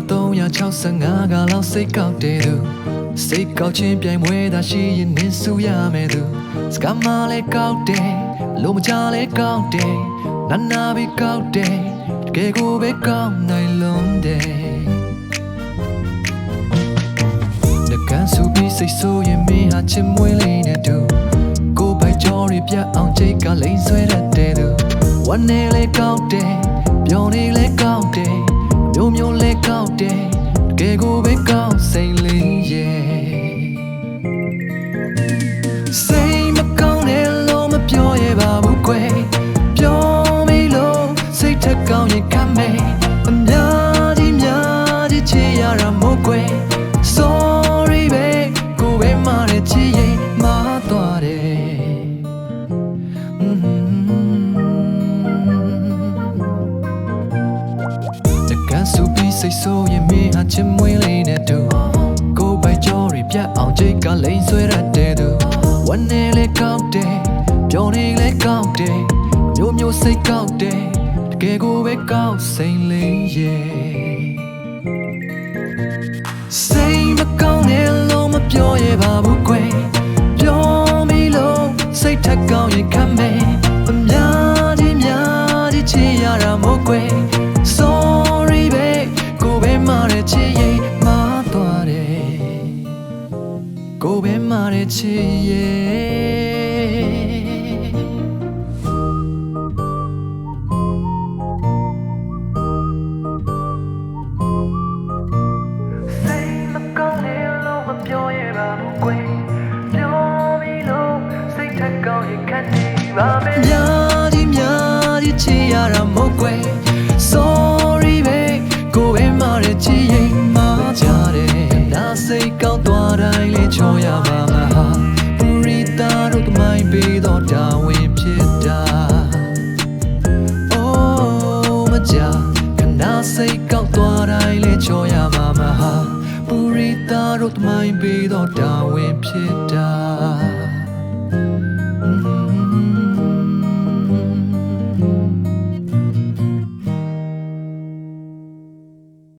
365ကလောက်စိတ်ကောက်တဲ့သူစိတ်ကောက်ချင်းပြိုင်ပွဲသာရှိရင်နင်းစုရမယ်သူစကားမလေးကောက်တယ်လုံးမချလေးကောက်တယ်နာနာပဲကောက်တယ်တကယ်ကိုပဲကောက်နိုင်လုံးတယ်တကန်စုပြီးစိတ်ဆိုးရင်မင်းဟာချစ်မွေးလေးနဲ့တူကိုယ်ပိုက်ကြောတွေပြတ်အောင်ချိတ်ကလိမ့်ဆွဲတတ်တဲ့သူဝမ်းနေလေးကောက်တယ်ပြောင်းနေလေးကောက်တယ်မျိုးမျိုးလေးကောက်တယ်တကယ်ကိုပဲကောက်စိတ်လေးရဲ့စိတ်မကောင်းတဲ့လို့မပြောရပါဘူးကွယ်ပြောမိလို့စိတ်ထက်ကောင်းရင်ခံမယ်အများကြီးချစ်ရတာမို့ကွယ် Sorry ပဲကိုပဲမှားတဲ့ချစ်ရင်မှားသွားတယ်တကန်စုပြီးစိတ်ဆိုးရင်မင်းဟာချစ်မွေးလေးနဲ့တူကိုယ်ပိုက်ကြောတွေပြတ်အောင်ချိတ်ကလိမ့်ဆွဲတတ်တဲ့သူဝမ်းနေလေးကောက်တယ်ပြောနေလေးကောက်တယ်မျိုးမျိုးစိတ်ကောက်တယ်တကယ်ကိုပဲကောက်စိတ်လေးရဲ့စိတ်မကောင်းတဲ့လို့မပြောရပါဘူးကွယ်ပြောမိလို့စိတ်ထက်ကောင်းရင်ခံမယ်အများကြီးချစ်ရတာမို့ကွယ် Sorry ပဲကိုပဲမှားတဲ့ချစ်ရင်မှားသွားတယ်ကိုပဲမှားတဲ့ချစ်ရဲ့ပြောရပါဘူးကွယ်ပြောပြီးလို့စိတ်ထက်ကောင်းရင်ခံနေပါမယ်များကြီးချစ်ရတာမို့ကွယ် Sorry ပဲကိုပဲမှားတဲ့ချစ်ရင်မှားကြတယ်နာစိတ်ကောင်းသွားတိုင်းလေးချောရပါမှာပရိသတ်တို့တမိုင်းပေးတော့တာဝင်ဖြစ်တာ Oh မကြခဏစိတ်ကောင်းသွားတိုင်းလေးချောရပါမှာပရိသတ်တို့တမိုင်းပေးတော့တာ